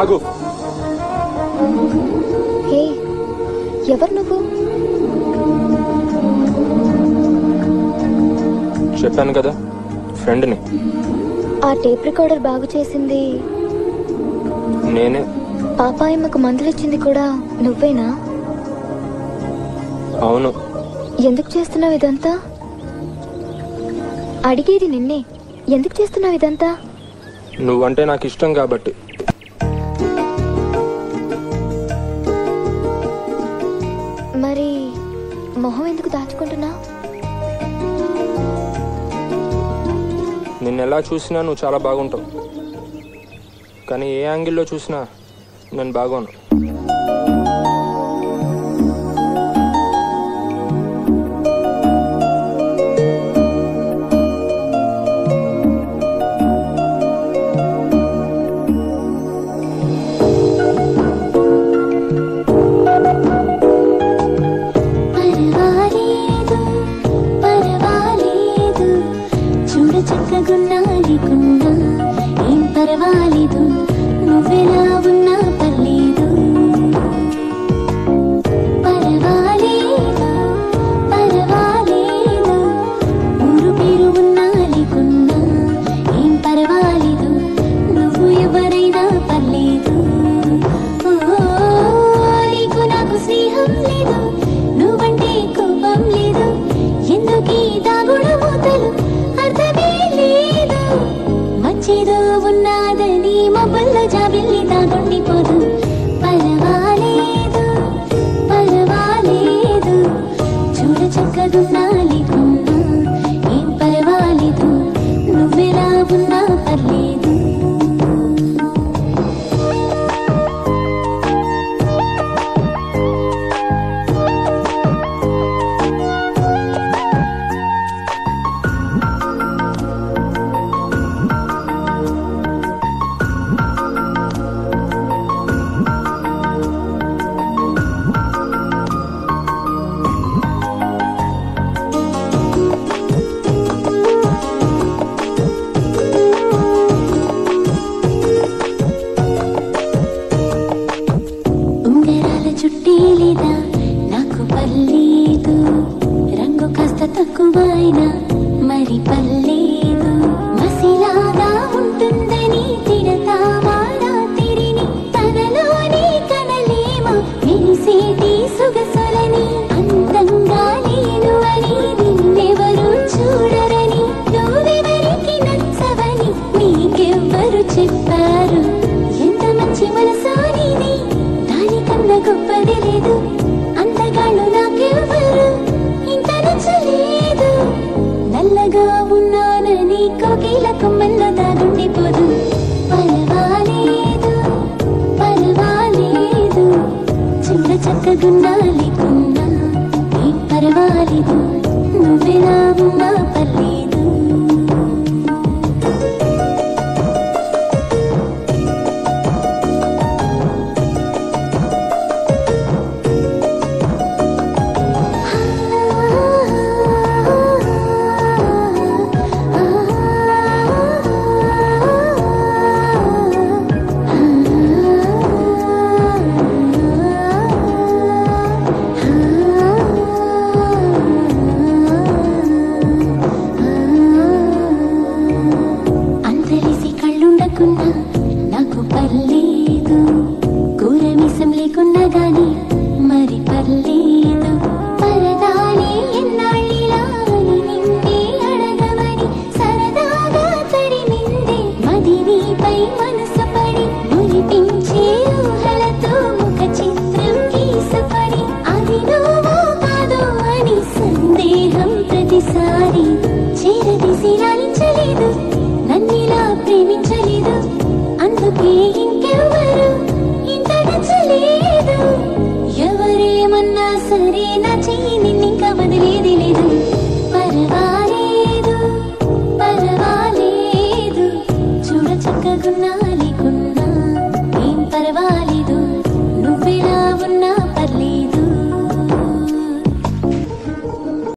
ఆగు. ఎవరు నువ్వు? చెప్పాను కదా, ఫ్రెండ్ని. ఆ టేప్ రికార్డర్ బాగు చేసింది నేనే. పాపాయమ్మకు మందులు ఇచ్చింది కూడా నువ్వేనా? అవును. ఎందుకు చేస్తున్నావు ఇదంతా? అడిగేది నిన్నే. ఎందుకు చేస్తున్నావు ఇదంతా? నువ్వంటే నాకు ఇష్టం కాబట్టి. మరి మొహం ఎందుకు దాచుకుంటున్నా? నిన్నెలా చూసినా నువ్వు చాలా బాగుంటావు, కానీ ఏ యాంగిల్లో చూసినా నేను బాగోను. ఎవరేమన్నా సరే నా చెయ్యి నిన్నింక వదిలేదు.